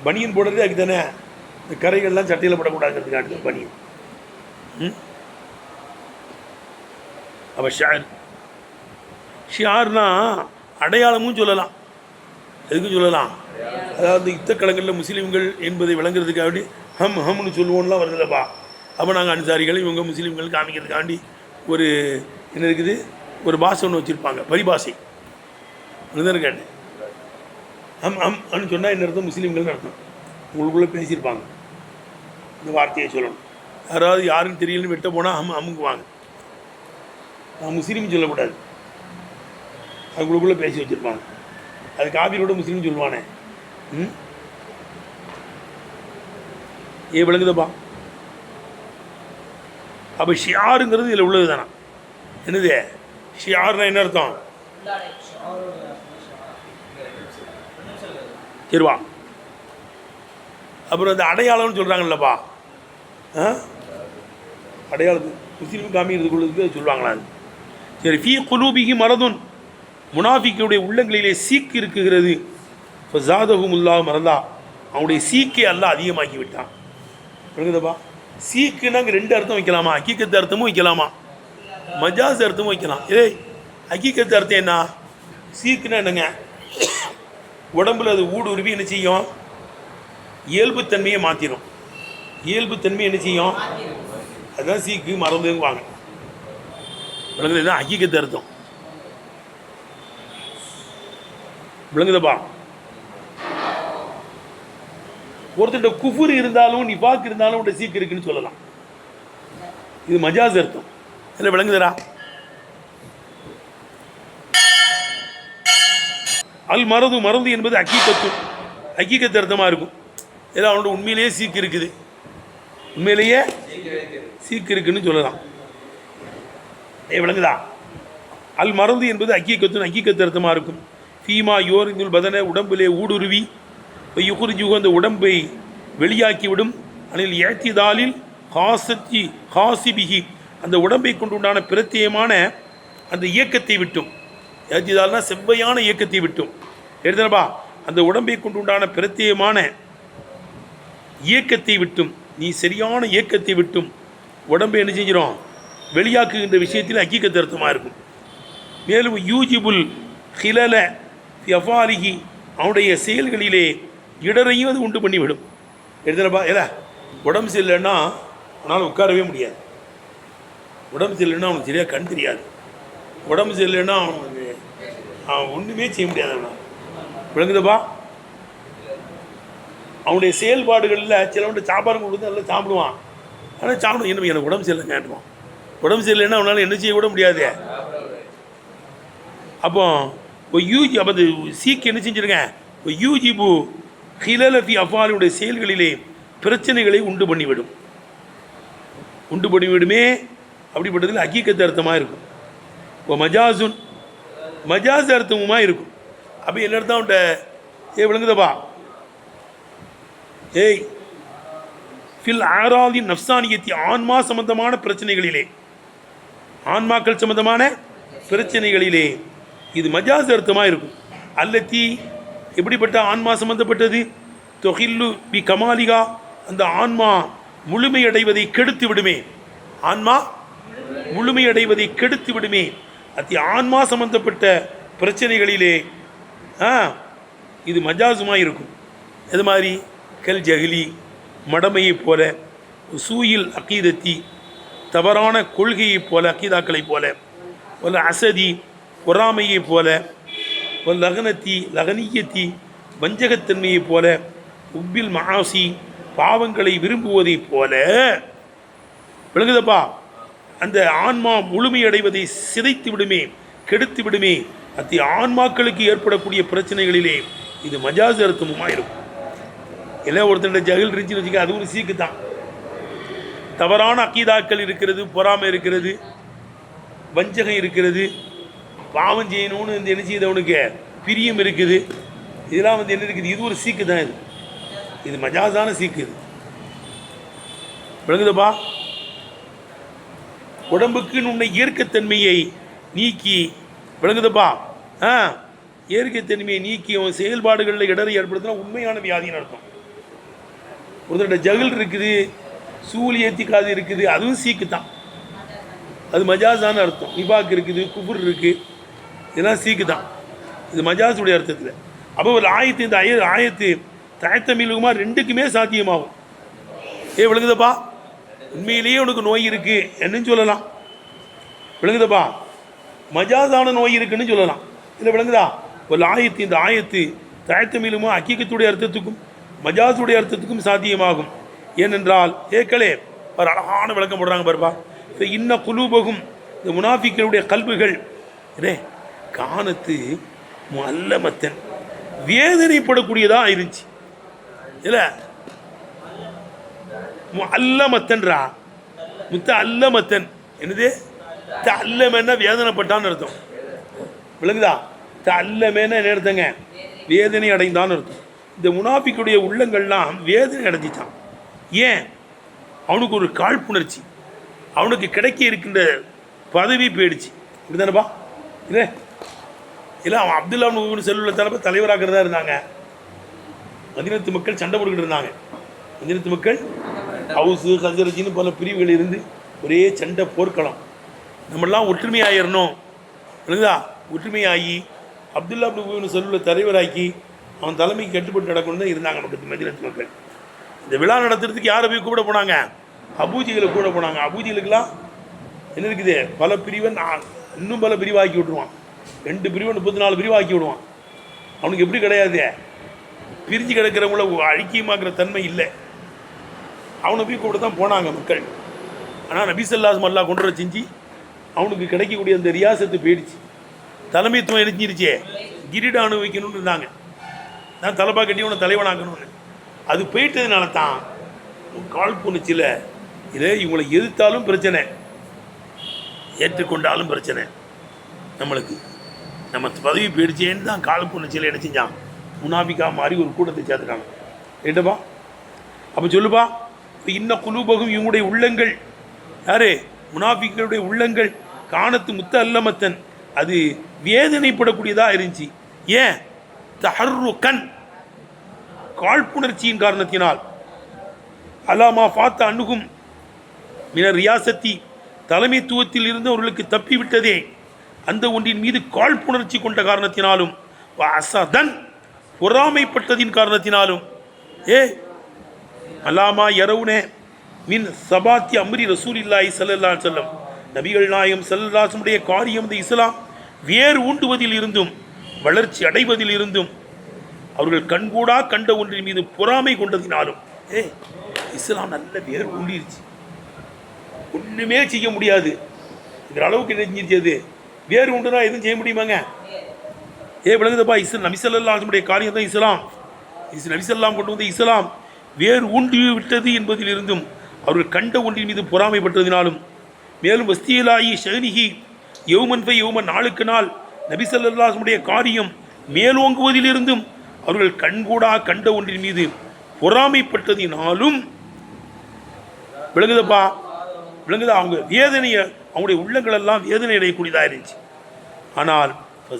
பனியன் போடுறதே அதுக்கு தானே, இந்த கரைகள்லாம் சட்டையில் போடக்கூடாதுங்கிறதுக்காக பனியன். அப்போ ஷியார்னா அடையாளமும் சொல்லலாம். எதுக்கும் சொல்லலாம். அதாவது யுத்தக்களங்களில் முஸ்லீம்கள் என்பதை விளங்குறதுக்காண்டி ஹம்னு சொல்லுவோம்லாம் வருதுல்லப்பா. அப்போ நாங்கள் அன்சாரிகள் இவங்க முஸ்லீம்கள் காமிக்கிறதுக்காண்டி ஒரு என்ன இருக்குது, ஒரு பாஷை ஒன்று வச்சுருப்பாங்க, பரிபாஷை. அதுதானே கேட்டேன். அன்னு சொன்னால் என்ன அர்த்தம், முஸ்லீம்கள்னு அர்த்தம். உங்களுக்குள்ளே பேசியிருப்பாங்க, இந்த வார்த்தையை சொல்லணும். யாராவது யாருன்னு தெரியலன்னு வெட்ட போனால் அமுங்குவாங்க. நான் முஸ்லீம் சொல்லக்கூடாது, அதுக்குள்ளே பேசி வச்சுருப்பாங்க. அது காபிரோட முஸ்லீம் சொல்லுவானே. விளங்குதப்பா. அப்போ ஷியாருங்கிறது இதில் உள்ளது தானே. என்னது ஷியார்னா என்ன அர்த்தம்? சரிவா. அப்புறம் இந்த அடையாளம்னு சொல்கிறாங்கல்லப்பா, அடையாளத்து முஸ்லீம் காமிக்கிறதுக்குள்ளதுக்கு சொல்லுவாங்களா? அது சரி. ஃபீ குலூபிஹி மரதுன், முனாஃபிக்குடைய உள்ளங்களிலே சீக்கு இருக்குகிறது. இப்போ ஜாதகுமுல்லாஹ் மரதா, அவனுடைய சீக்கை அல்லாஹ் அதிகமாக்கி விட்டான். புரியுதுப்பா. சீக்குன்னா அங்கே ரெண்டு அர்த்தம் வைக்கலாமா? ஹக்கீக்கத்து அர்த்தமும் வைக்கலாமா, மஜாஸ் அர்த்தமும் வைக்கலாம். ஹக்கீக்கத்து அர்த்தம் என்ன? சீக்குன்னா என்னங்க, உடம்புல அது ஊடுருவி என்ன செய்யும், இயல்புத்தன்மையை மாற்றிடும். இயல்புத்தன்மை என்ன செய்யும், அதுதான் சீக்கு மறந்துங்குவாங்க. விளங்குது? தான் ஹக்கீக்கத்து அர்த்தம். விளங்குதப்பா. ஒருத்தர் குஃபுர் இருந்தாலும் நிஃபாக் இருந்தாலும் உடைய சீக்கு இருக்குன்னு சொல்லலாம். இது மஜாஸ் அர்த்தம். இல்லை விளங்குதரா? அல் மருந்து என்பது ஹக்கீக்கத்து அர்த்தமாக இருக்கும். ஏதோ அவனோட உண்மையிலேயே சீக்கு இருக்குது, உண்மையிலேயே சீக்கு இருக்குன்னு சொல்லலாம். விளங்குதா? அல் மருந்து என்பது ஹக்கீக்கத்து அர்த்தமாக இருக்கும். ஃபீமா யோரிந்துல் பதன, உடம்பிலே ஊடுருவி, யுகுர்ஜுகு அந்த உடம்பை வெளியாக்கிவிடும். அனில் ஏத்திதாலில் ஹாசிபிஹி, அந்த உடம்பை கொண்டு உண்டான பிரத்யேகமான அந்த இயக்கத்தை விட்டும். ஏத்திதால்னா செவ்வையான இயக்கத்தை விட்டும் எடுத்தனப்பா. அந்த உடம்பை கொண்டு உண்டான பிரத்யேகமான இயக்கத்தை விட்டும், நீ சரியான இயக்கத்தை விட்டும் உடம்பை என்ன செஞ்சிடும், வெளியாக்குகின்ற விஷயத்தில் ஹக்கீக்கத்து அர்த்தமாக இருக்கும். மேலும் யூஜிபுல் ஹிலல ஃபியஃபாலிஹி, அவனுடைய செயல்களிலே இடரையும் அது உண்டு பண்ணிவிடும். எடுத்துனப்பா. உடம்பு சரியில்லைன்னா அவனால் உட்காரவே முடியாது. உடம்பு சரியில்லைன்னா அவனுக்கு சரியாக கண் தெரியாது. உடம்பு சரியில்லைன்னா அவன் ஒன்றுமே செய்ய முடியாது. அவனால் விளங்குதப்பா. அவனுடைய செயல்பாடுகளில் சிலவன்ட்டு சாப்பாடு கொடுத்து நல்லா சாப்பிடுவான். ஆனால் சாப்பிடும், என்ன எனக்கு உடம்பு சரியில்லை கேட்டுவான். உடம்பு சரியில்லைன்னா அவனால் என்ன செய்ய விட முடியாது. அப்போ அப்போ அது சீக்கு என்ன செஞ்சுருங்க, யூஜிபு ஹிலலஃபி அஃபாலுடைய செயல்களிலே பிரச்சனைகளை உண்டு பண்ணிவிடுமே. அப்படிப்பட்டதில் ஹக்கீக்கத்து அர்த்தமாக இருக்கும். இப்போ மஜாஸ் அர்த்தமுமாக இருக்கும். அப்போ என்ன அர்த்தம் அவன்கிட்ட விளங்குதப்பா. ஃபில் ஆராதி நஃப்சானியத்தி, ஆன்மா சம்பந்தமான பிரச்சனைகளிலே, ஆன்மாக்கள் சம்பந்தமான பிரச்சனைகளிலே இது மஜாஸ் அர்த்தமாக இருக்கும். அல்லத்தி, எப்படிப்பட்ட ஆன்மா சம்பந்தப்பட்டது, தொகில்லு பி கமாலிகா, அந்த ஆன்மா முழுமையடைவதை கெடுத்து விடுமே. ஆன்மா முழுமையடைவதை கெடுத்து விடுமே. அத்தி ஆன்மா சம்பந்தப்பட்ட பிரச்சனைகளிலே இது மஜாசுமாக இருக்கும். எது மாதிரி? கல் ஜஹிலி, மடமையைப் போல, சூயில் அகீதத்தி, தவறான கொள்கையைப் போல, அகீதாக்களைப் போல, ஒரு அசதி, பொறாமையைப் போல, ஒரு லகனியத்தி, வஞ்சகத்தன்மையைப் போல, உப்பில் மகாசி, பாவங்களை விரும்புவதைப் போல. விளங்குதப்பா. அந்த ஆன்மா முழுமையடைவதை சிதைத்து விடுமே, கெடுத்து விடுமே. அத்தி ஆன்மாக்களுக்கு ஏற்படக்கூடிய பிரச்சனைகளிலே இது மஜாஸ் அர்த்தமுமா இருக்கும். இல்லை ஒருத்தருடைய ஜகில் இருந்துச்சுன்னு வச்சுக்க, அது ஒரு சீக்கு தான். தவறான அக்கீதாக்கள் இருக்கிறது, பொறாமை இருக்கிறது, வஞ்சகம் இருக்கிறது, பாவம் செய்யணும்னு இந்த என்ன செய்தவனுக்கு பிரியம் இருக்குது. இதெல்லாம் என்ன இருக்குது, இது ஒரு சீக்கு தான். இது மஜாஸான சீக்கு. இது விளங்குதப்பா? உடம்புக்கு உன்னை இயற்கைத்தன்மையை நீக்கி, விளங்குதப்பா? இயற்கைத்தன்மையை நீக்கி அவன் செயல்பாடுகளில் இடரை ஏற்படுத்தினா உண்மையான வியாதின்னு அர்த்தம். ஒருத்தருடைய ஜகில் இருக்குது, சூழ் ஏத்திக்காது இருக்குது, அதுவும் சீக்கு தான். அது மஜாஸான அர்த்தம். நிபாக் இருக்குது, குபுர் இருக்குது, இதெல்லாம் சீக்கு தான். இது மஜாஸுடைய அர்த்தத்தில். அப்போ ஒரு ஆயத்து, இந்த ஆயத்து தாயத்தமிழுமா ரெண்டுக்குமே சாத்தியமாகும். விளங்குதப்பா? உண்மையிலேயே உனக்கு நோய் இருக்கு என்னன்னு சொல்லலாம். விளங்குதப்பா? மஜாஸான நோய் இருக்குன்னு சொல்லலாம். இல்லை விளங்குதா? ஒரு ஆயத்து, இந்த ஆயத்து தாயத்தமிழுமா அக்கீக்கத்துடைய அர்த்தத்துக்கும் மஜாஸுடைய அர்த்தத்துக்கும் சாத்தியமாகும். ஏனென்றால் ஏக்களே ஒரு அழகான விளக்கம் போடுறாங்க பாருப்பா. இப்போ இன்ன குலூபகும், இந்த முனாஃபிக்களுடைய கல்புகள் காணத்து அல்லமத்தன், வேதனைப்படக்கூடியதாக இருந்துச்சு. இல்லை அல்லமத்தன்றா, முத்த அல்லமத்தன் என்னது? அல்லமேன்னா வேதனைப்பட்டான்னு அர்த்தம். விளங்குதா? அல்லமேன்னா என்ன அர்த்தங்க? வேதனை அடைந்தான்னு அர்த்தம். இந்த முனாஃபிக்குடைய உள்ளங்கள்லாம் வேதனை அடைஞ்சிட்டான். ஏன்? அவனுக்கு ஒரு காழ்ப்புணர்ச்சி, அவனுக்கு கிடைக்க இருக்கின்ற பதவி போயிடுச்சு. இப்படிதானப்பா? இல்லை இல்லை அவன் அப்துல்லா செல்லுள்ள தலைவராகிறதா இருந்தாங்க. மதீனத்து மக்கள் சண்டை போட்டுக்கிட்டு இருந்தாங்க. மதீனத்து மக்கள் ஹவுஸு ஹசரஜின்னு பல பிரிவுகள் இருந்து ஒரே சண்டை, போர்க்களம். நம்மளாம் ஒற்றுமையாயிடணும். இல்லைங்களா? ஒற்றுமையாகி அப்துல்லா செல்லுள்ள தலைவராக்கி அவன் தலைமைக்கு கட்டுப்பட்டு நடக்கணும் தான் இருந்தாங்க மக்கள், மதீனத்து மக்கள். இந்த விழா நடத்துறதுக்கு யாரை போய் கூட போனாங்க? அபூஜிகளை கூட போனாங்க. அபூஜிகளுக்கெல்லாம் என்ன இருக்குது? பல பிரிவை இன்னும் பல பிரிவாக்கி விட்டுருவான். 2 பிரிவை 34 பிரிவாக்கி விடுவான். அவனுக்கு எப்படி கிடையாது, பிரிஞ்சு கிடக்கிறவங்கள அழிக்கியமாக்குற தன்மை இல்லை. அவனை போய் கூட தான் போனாங்க மக்கள். ஆனால் நபி ஸல்லல்லாஹு அல்லாஹ் கொண்டு வர செஞ்சு அவனுக்கு கிடைக்கக்கூடிய அந்த ரியாசத்து போயிடுச்சு. தலைமைத்துவம் எரிஞ்சிருச்சே, கிரீட அனுபவிக்கணும்னு இருந்தாங்க. நான் தலைப்பா கட்டி உன்னை தலைவனாக்கணும்னு. அது போயிட்டதுனால தான் காழ்ப்புணர்ச்சியில் இதே இவங்களை எதிர்த்தாலும் பிரச்சனை, ஏற்றுக்கொண்டாலும் பிரச்சனை. நம்மளுக்கு நம்ம பதவி போயிடுச்சேன்னு தான் காழ்ப்புணர்ச்சியில் என்ன செஞ்சான்? முனாஃபிக்கா மாதிரி ஒரு கூட்டத்தை சேர்த்துட்டாங்க. ஏட்டப்பா? அப்போ சொல்லுப்பா, இப்போ இன்ன குலூபகும், இவங்களுடைய உள்ளங்கள் யாரு? முனாஃபிக்களுடைய உள்ளங்கள் காணத்து முத்த அல்லமத்தன், அது வேதனைப்படக்கூடியதாக இருந்துச்சு. ஏன்? தஹர்ருகன், காழ்ப்புணர்ச்சியின் காரணத்தினால். அலாமா ஃபாத்த அணுகும் மினர் ரியாசத்தி, தலைமைத்துவத்தில் இருந்து அவர்களுக்கு தப்பிவிட்டதே அந்த ஒன்றின் மீது காழ்ப்புணர்ச்சி கொண்ட காரணத்தினாலும், அசதன், பொறாமைப்பட்டதின் காரணத்தினாலும். அலாமா யரவுனே மின் சபாத்தி அம்ரி ரசூலில்லாஹி ஸல்லல்லாஹு அலைஹி வஸல்லம், நபிகள் நாயகம் ஸல்லல்லாஹு அலைஹி வஸல்லம் காரியம் இந்த இஸ்லாம் வேர் ஊண்டுவதில் இருந்தும் வளர்ச்சி அடைவதில் இருந்தும் அவர்கள் கண்கூடா கண்ட ஒன்றின் மீது பொறாமை கொண்டதினாலும். இஸ்லாம் நல்ல வேர் ஊண்டிருச்சு, ஒன்றுமே செய்ய முடியாது என்ற அளவுக்கு நெஞ்சிருச்சது. வேர் உண்டுனா எதுவும் செய்ய முடியுமாங்க? விளங்குதப்பா? நபி ஸல்லல்லாஹு அலைஹி வஸல்லம் காரியம் தான் இஸ்லாம். நபி ஸல்லல்லாஹு கொண்டு வந்து இஸ்லாம் வேர் ஊண்டி விட்டது என்பதில் இருந்தும் அவர்கள் கண்ட ஒன்றின் மீது பொறாமைப்பட்டதினாலும், மேலும் வஸ்தியலாயி ஷஹ்னிஹி யௌமன் ஃபை யௌமன், நாளுக்கு நாள் நபி ஸல்லல்லாஹு அலைஹி வஸல்லம் காரியம் மேலோங்குவதிலிருந்தும் அவர்கள் கண்கூடா கண்ட ஒன்றின் மீது பொறாமைப்பட்டதினாலும். விளங்குதப்பா? விளங்குதா? அவங்க வேதனையை, அவங்களுடைய உள்ளங்கள் எல்லாம் வேதனை அடையக்கூடியதாக இருந்துச்சு. ஆனால்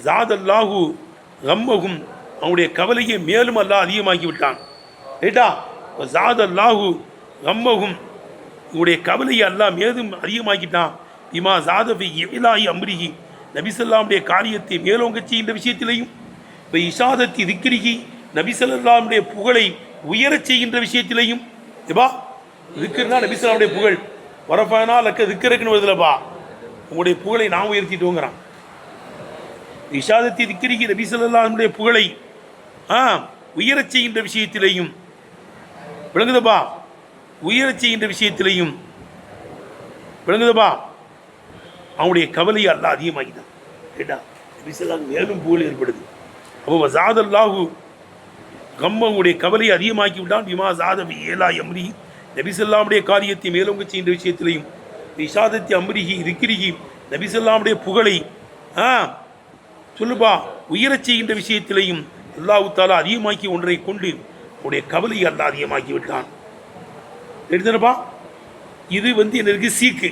ஜாதல்லாஹு கம்மகும், அவங்களுடைய கவலையை மேலும் அல்லாஹ் அதிகமாக்கி விட்டான். ரைட்டா? ஜாதல்லாஹு கம்மகும், இவங்களுடைய கவலையை அல்லாஹ் மேலும் அதிகமாக்கிட்டான். இமா ஜாதபி இலாஹி அம்ரிஹி, நபி ஸல்லல்லாஹுடைய காரியத்தை மேலோங்க செய்கின்ற விஷயத்திலையும், இப்போ இஷாதத்தி திக்ரிஹி, நபி ஸல்லல்லாஹுடைய புகழை உயரச் செய்கின்ற விஷயத்திலையும். ஏப்பா, திக்ர்னா நபி ஸல்லல்லாஹுடைய புகழ், வரஃபனா லக்க திக்ரக்குன்னு வருதுலப்பா, உங்களுடைய புகழை நான் உயர்த்திட்டோங்கிறான். இஷாதத்தி திக்ரிஹி, நபி ஸல்லல்லாஹுடைய புகழை உயரச் செய்கின்ற விஷயத்திலையும். விளங்குதப்பா? உயரச் செய்கின்ற விஷயத்திலையும். விளங்குதப்பா? அவனுடைய கவலையை அல்லாஹ் அதிகமாக்கிட்டான். கேட்டா நபிசல்லாம் மேலும் புகழ் ஏற்படுது. அப்போ ஜாதல்லாஹு கம்மனுடைய கவலையை அதிகமாக்கி விட்டான். விமா ஜாதவி ஏலா எம்ரி நபிசல்லாமுடைய காரியத்தை மேலோங்க செய்கின்ற விஷயத்திலையும் இஷாதத்தி அம்ரிஹி திக்ரிஹி நபிசல்லாமுடைய புகழை சொல்லுப்பா உயரச் செய்கின்ற விஷயத்திலையும் அல்லாஹ் தாலா அதிகமாக்கி ஒன்றை கொண்டு உடைய கவலையை அல்லாஹ் அதிகமாக்கி விட்டான். எடுத்தனப்பா இது என்ன இருக்கு சீக்கு.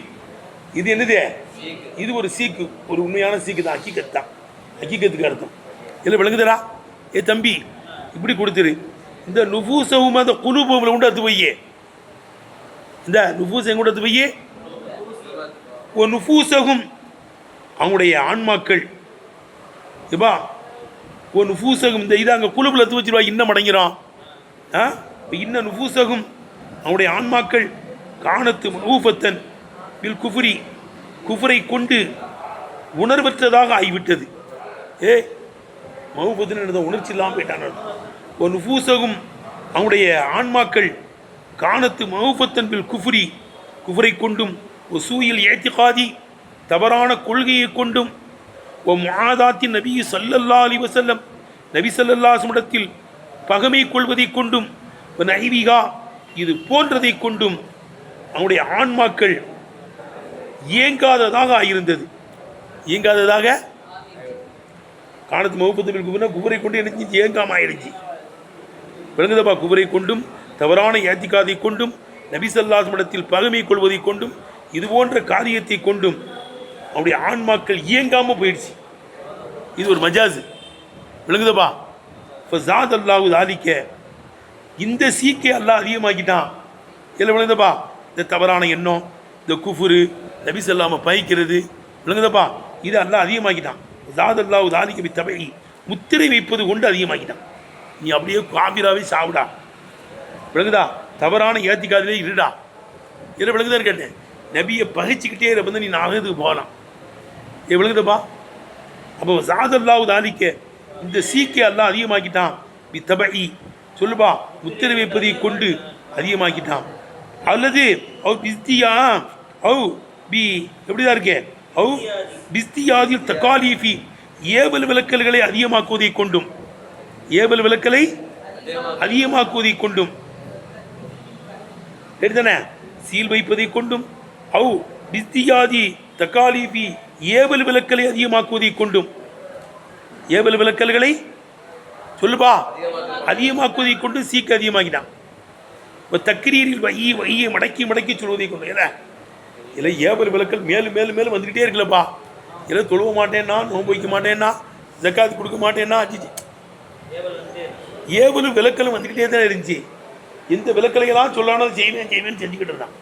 இது என்னது? இது ஒரு சீக்கு, ஒரு உண்மையான சீக்கு தான். ஹக்கீகத் தான், ஹக்கீகத்துக்கு அர்த்தம் இல்லை. விளங்குதரா? ஏ தம்பி இப்படி கொடுத்துரு. இந்த நுஃபூஸவும் அந்த குலூபுகளை உண்டு அது வையே. இந்த நுஃபூஸ் எங்க அது வையே. ஒரு நுஃபூஸகும் அவங்களுடைய ஆன்மாக்கள் இப்பா ஒரு நுஃபூஸகும் இந்த இதை அங்கே குழுவில் எடுத்து வச்சிருவா. இன்னும் அடங்கிறான். இன்ன நுஃபூஸகும் அவனுடைய ஆன்மாக்கள் காணத்து மகூஃபத்தன் வில் குஃபுரி குஃபரை கொண்டு உணர்வற்றதாக ஆகிவிட்டது. மகூஃபத்தின் உணர்ச்சி இல்லாமல் போயிட்டான். ஒரு நுஃபூஸகும் அவனுடைய ஆன்மாக்கள் காணத்து மகூஃபத்தன் வில் குஃபுரி குஃபரை கொண்டும் ஒரு சூயில் ஏத்திகாதி தவறான கொள்கையை கொண்டும் ஓ முஆதாத்தின் நபி ஸல்லல்லாஹு அலைஹி வஸல்லம் நபி ஸல்லல்லாஹு அலைஹி வஸல்லம் பகமை கொள்வதை கொண்டும் நைவிகா இது போன்றதை கொண்டும் அவனுடைய ஆன்மாக்கள் இயங்காததாக ஆயிருந்தது. இயங்காததாக காணத்து மகூஃபத்தன் குஃபுனா குஃபரை கொண்டு என்ன இயங்காம ஆயிடுச்சு. விளங்குதப்பா? குஃபரை கொண்டும் தவறான ஏத்திகாதை கொண்டும் நபி ஸல்லல்லாஹு அலைஹி வஸல்லம் பகமை கொள்வதை கொண்டும் இது போன்ற காரியத்தை கொண்டும் அவருடைய ஆன்மாக்கள் இயங்காமல் போயிடுச்சு. இது ஒரு மஜாஸ். விளங்குதப்பா? இப்போ ஜாத் அல்லாஹு தாலிக்க இந்த சீக்கை அல்லாஹ் அதிகமாக்கிட்டான். இல்லை விளங்குதப்பா? இந்த தவறான எண்ணம், இந்த குஃபுரு, நபி ஸல்லல்லாஹு பயிக்கிறது, விளங்குதப்பா? இது அல்லாஹ் அதிகமாக்கிட்டான். ஜாத் அல்லாஹு தாலிக்க தபை முத்திரை வைப்பது கொண்டு அதிகமாக்கிட்டான். நீ அப்படியே காபிராவே சாப்பிடா. விளங்குதா? தவறான ஏத்திக்காதிலே இருடா. இல்லை விளங்குதான் கேட்டேன். நபியை பகிச்சுக்கிட்டே இருப்பது நீ நாகத்துக்கு போகலாம். விளங்குதப்பா? அப்போ ஜாதல்லாஹு தாலிக்க இந்த சீக்கை அல்லாஹ் அதிகமாக்கிட்டான். பி தபை சொல்லுப்பா முத்திரை வைப்பதை கொண்டு அதிகமாக்கிட்டான். அல்லது அவ் பிஸ்தியா அவ் பி எப்படிதான் இருக்கே அவ் பிஸ்தியாதில் தக்காலீஃபி ஏவல் விளக்கல்களை அதிகமாக்குவதை கொண்டும் ஏவல் விளக்கலை அதிகமாக்குவதை கொண்டும் எடுத்தன சீல் வைப்பதை கொண்டும் அவு பிஸ்தியாதி தக்காலீஃபி ஏவல் விளக்கலை அதிகமாக்குவதை கொண்டும் ஏவல் விளக்கல்களை சொல்லுப்பா அதிகமாக்குவதை கொண்டு சீக்க அதிகமாக்கிட்டான். இப்போ தக்ரீரில் வையை மடக்கி மடக்கி சொல்வதை கொண்டு இல்லை ஏவல் விளக்கல் மேலும் மேலும் மேலும் வந்துக்கிட்டே இருக்குல்லப்பா. இல்லை தொழுவ மாட்டேன்னா, நோன்பு வைக்க மாட்டேன்னா, ஜக்காத் கொடுக்க மாட்டேன்னா, அஜிஜி ஏவலும் விளக்கலும் வந்துக்கிட்டே தான் இருந்துச்சு. இந்த விளக்கலையெல்லாம் சொல்லானது செய்வேன்னு செஞ்சுக்கிட்டு இருந்தான்.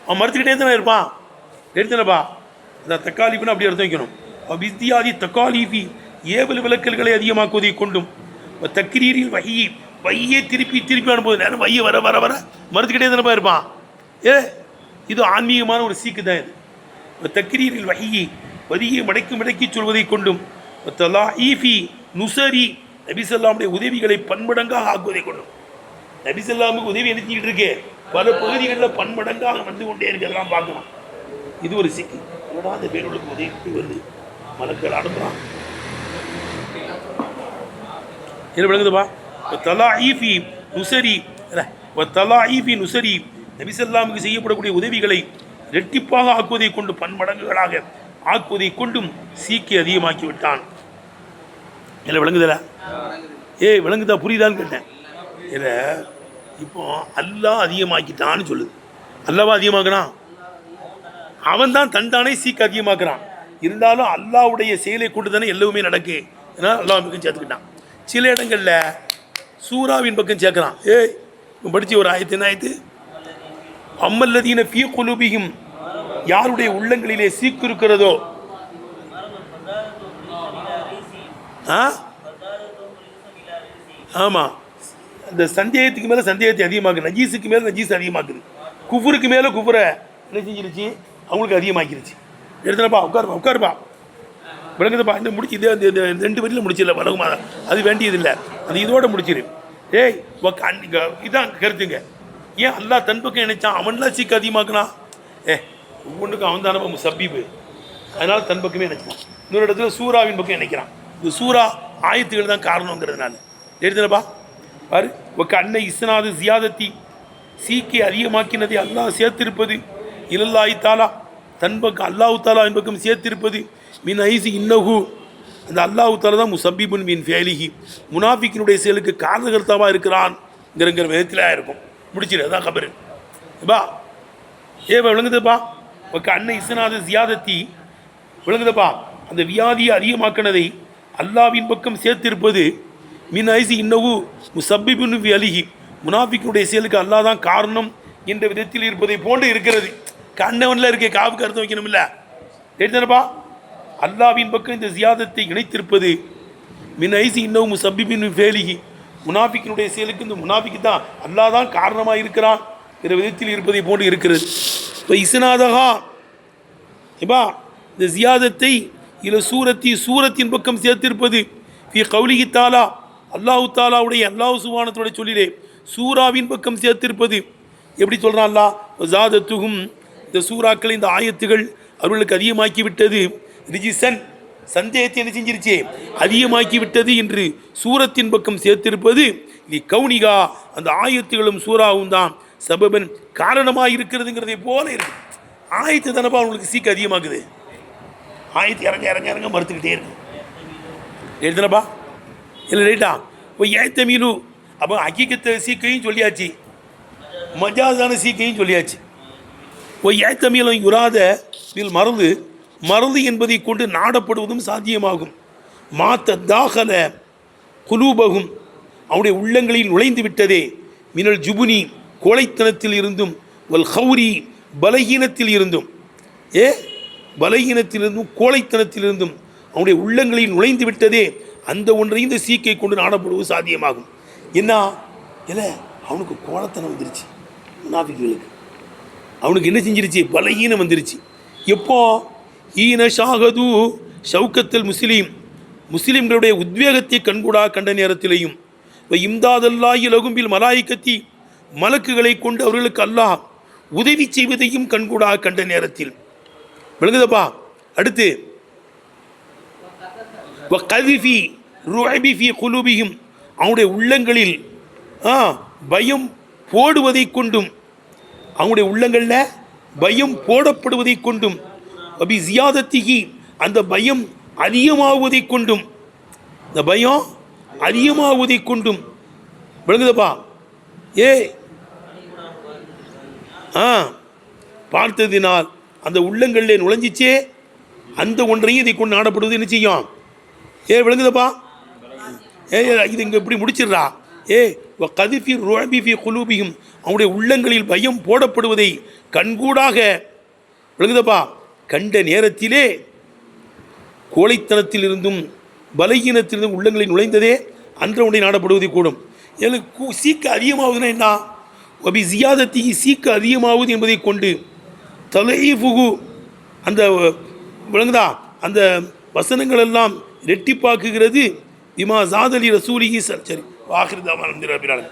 அவன் மறுத்துக்கிட்டே தானே இருப்பான். எடுத்தனப்பா இந்த தக்காலிஃபுன்னு அப்படி அர்த்தம் வைக்கணும். வித்தியாதி தக்காலிஃபி ஏவல் விளக்கல்களை அதிகமாக்குவதை கொண்டும் தக்ரீரில் வையை திருப்பி திருப்பி அனுப்புவது நேரம் வையை வர வர வர மறுத்துக்கிட்டே தானப்பா இருப்பான். இது ஆன்மீகமான ஒரு சீக்கு தான். இது தக்ரீரில் வதியை மடக்கி மடக்கி சொல்வதை கொண்டும் ஈஃபி நுசரி நபிசல்லாமுடைய உதவிகளை பன்மடங்காக ஆக்குவதை கொண்டும் நபிசல்லாமுக்கு உதவி அனுப்பிக்கிட்டு இருக்கு. பல பகுதிகளில் பன்மடங்காக வந்து கொண்டே இருக்கிறதெல்லாம் பார்க்கலாம். இது ஒரு சிக்கு. அந்த பேர்களுக்கு உதவி எப்படி வருது? மலக்கள் அனுப்புகிறான். என்ன விளங்குதுப்பா? தலா ஈஃபி நுசரி தலா ஈஃபி நுசரி நபிசல்லாமுக்கு செய்யப்படக்கூடிய உதவிகளை இரட்டிப்பாக ஆக்குவதை கொண்டு பன்மடங்குகளாக ஆக்குவதை கொண்டும் சீக்கி அதிகமாக்கி விட்டான். இல்லை விளங்குதல? விளங்குதா? புரியுதான்னு கேட்டேன். இல்லை இப்போ அல்லாஹ் அதிகமாக்கிட்டான்னு சொல்லுது. அல்லாவா அதிகமாக்குறான்? அவன் தான் தன்தானே சீக்க அதிகமாக்குறான். இருந்தாலும் அல்லாவுடைய செயலை கொண்டு தானே எல்லாமே நடக்கு. ஏன்னா அல்லாஹ் பக்கம் சேர்த்துக்கிட்டான். சில இடங்களில் சூறாவின் பக்கம் சேர்க்குறான். படித்து ஒரு ஆயத்து என்ன ஆயத்து? அம்மல்லதீன ஃபீ குலூபிஹிம் யாருடைய உள்ளங்களிலே சீக்கு இருக்கிறதோ ஆமாம் இந்த சந்தேகத்துக்கு மேலே சந்தேகத்தை அதிகமாக்குது, நஜீஸுக்கு மேலே நஜீஸ் அதிகமாக்குது, குஃபுருக்கு மேலே குஃபுரை என்ன செஞ்சிருச்சு? அவங்களுக்கு அதிகமாக்கிருச்சு. எடுத்துனப்பா உட்காருப்பா விளங்குதுப்பா. இன்னும் முடிச்சு இதே இந்த 2 வரியில் முடிச்சிடல வழங்குமா? அது வேண்டியதில்லை. அது இதோடு முடிச்சிரு. இதான் கருத்துங்க. ஏன் அல்லாஹ் தன் பக்கம் நினைச்சான்? அவன்லாம் சீக்கு அதிகமாக்குனான். ஒவ்வொன்றுக்கும் அவன் தானே முசப்பீபு. அதனால தன் பக்கமே நினைக்கிறான். இன்னொரு இடத்துல சூறாவின் பக்கம் நினைக்கிறான். இது சூறா ஆயத்துகள் தான் காரணங்கிறதுனால எடுத்துனப்பா பாரு. ஒக்க அன்னை இஸ்னாது ஜியாதத்தி சீக்கை அதிகமாக்கினதை அல்லாஹ் சேர்த்திருப்பது இலல்லாஹி தாலா தன் பக்கம் அல்லாஹு தாலாவின் பக்கம் சேர்த்திருப்பது மின் ஐசி இன்னஹு அந்த அல்லாஹு தாலா தான் முசப்பிபுன் மின் ஃபேலிஹி முனாஃபிக்கினுடைய செயலுக்கு காரணகர்த்தாவாக இருக்கிறான்ங்கிற விதத்தில் இருக்கும். முடிச்சிடு அதான் கபரு பா விளங்குதுப்பா. ஒக்க அன்னை இஸ்னாது ஜியாதத்தி விளங்குதுப்பா. அந்த வியாதியை அதிகமாக்கினதை அல்லாவின் பக்கம் சேர்த்திருப்பது மின் ஐசி இன்னஹு முசப்பிபுன் ஃபேலிஹி முனாஃபிக்கினுடைய செயலுக்கு அல்லாஹ் தான் காரணம் என்ற விதத்தில் இருப்பதை போன்று இருக்கிறது. கண்ணவனில் இருக்க காவுக்கு அர்த்தம் வைக்கணும் இல்லை தெரிஞ்சப்பா. அல்லாவின் பக்கம் இந்த ஜியாதத்தை இணைத்திருப்பது மின் ஐசி இன்னும் முசப்பிபின் ஃபேலிஹி முனாஃபிக்கினுடைய செயலுக்கு இந்த முனாஃபிக்கு தான் அல்லாஹ் தான் காரணமாக இருக்கிறான் என்ற விதத்தில் இருப்பதை போன்று இருக்கிறது. இப்போ இஸ்னாதகா இப்பா இந்த ஜியாதத்தை இல்லை சூரத்தின் பக்கம் சேர்த்திருப்பது ஃபி கௌலிஹி தாலா அல்லாஹு தாலாவுடைய அல்லாஹ் சுப்ஹானஹு சொல்லிலே சூராவின் பக்கம் சேர்த்திருப்பது எப்படி சொல்கிறான் அல்லாஹ் ஜாதத்துகும் இந்த சூறாக்கள் இந்த ஆயத்துகள் அவர்களுக்கு அதிகமாக்கி விட்டது ரிஜிசன் சந்தேகத்தை என்ன செஞ்சிருச்சு அதிகமாக்கி விட்டது என்று சூரத்தின் பக்கம் சேர்த்திருப்பது நீ கவுனிகா அந்த ஆயத்துகளும் சூறாவும் தான் சபபன் காரணமாக இருக்கிறதுங்கிறதை போல இருக்கு. ஆயத்து தானப்பா அவங்களுக்கு சீக்கு அதிகமாக்குது. ஆயத்து இறங்க இறங்க இறங்க மறுத்துக்கிட்டே இருக்கு எழுதுனப்பா இல்லை ரைட்டா. இப்போ ஏத்தமீனு அப்போ ஹக்கீகத்தை சீக்கையும் சொல்லியாச்சு மஜாஸான சீக்கையும் சொல்லியாச்சு. இப்போ ஏத்தமீலும் யுராத இதில் மருந்து என்பதை கொண்டு நாடப்படுவதும் சாத்தியமாகும். மாத்த தாகல குலூபகும் அவனுடைய உள்ளங்களில் நுழைந்து விட்டதே மினல் ஜுபுனி கோழைத்தனத்தில் இருந்தும் வல் ஹௌரி பலகீனத்தில் இருந்தும் பலகீனத்திலிருந்தும் கோழைத்தனத்திலிருந்தும் அவனுடைய உள்ளங்களில் நுழைந்து விட்டதே அந்த ஒன்றை இந்த சீக்கை கொண்டு நாடப்படுவது சாத்தியமாகும். என்ன இல்லை அவனுக்கு கோலத்தனம் வந்துருச்சு முனாஃபிக்குகளுக்கு. அவனுக்கு என்ன செஞ்சிருச்சு பலகீனம் வந்துருச்சு. எப்போ ஈன ஷாகது ஷவுக்கத்தல் முஸ்லீம்களுடைய உத்வேகத்தை கண்கூடா கண்ட நேரத்திலேயும் இம்தாதல்லாஹி லகும்பில் மலாயிக்கத்தி மலக்குகளை கொண்டு அவர்களுக்கு அல்லாஹ் உதவி செய்வதையும் கண்கூடா கண்ட நேரத்தில் விளங்குதப்பா. அடுத்து அவனுடைய உள்ளங்களில் பயம் போடுவதை கொண்டும் அவனுடைய உள்ளங்களில் பயம் போடப்படுவதை கொண்டும் அபி ஜியாதத்திகி அந்த பயம் அதிகமாகுவதை கொண்டும் இந்த பயம் அதிகமாகுவதை கொண்டும் விளங்குதப்பா. பார்த்ததினால் அந்த உள்ளங்களில் நுழைஞ்சிச்சே அந்த ஒன்றையும் இதை கொண்டு நாடப்படுவது என்ன செய்யும் விளங்குதப்பா. இது இங்கே இப்படி முடிச்சிடுறா. கதிஃபி ருஅபிஃபி குலூபியும் அவனுடைய உள்ளங்களில் பயம் போடப்படுவதை கண்கூடாக விளங்குதப்பா கண்ட நேரத்திலே கோழைத்தனத்தில் இருந்தும் பலகீனத்திலிருந்தும் உள்ளங்களில் நுழைந்ததே அன்ற ஒன்றை நாடப்படுவதை கூடும். எனக்கு சீக்கு அதிகமாகுதுன்னா என்ன அபி ஜியாதத்திக்கு சீக்கு அதிகமாகுது என்பதை கொண்டு தலைஃபுகு அந்த விளங்குதா அந்த வசனங்கள் எல்லாம் ரெட்டிப்பாக்குகிறது. விமா ஜாதலி ரசூலிஹி சரி வாஹிர் தாவான்.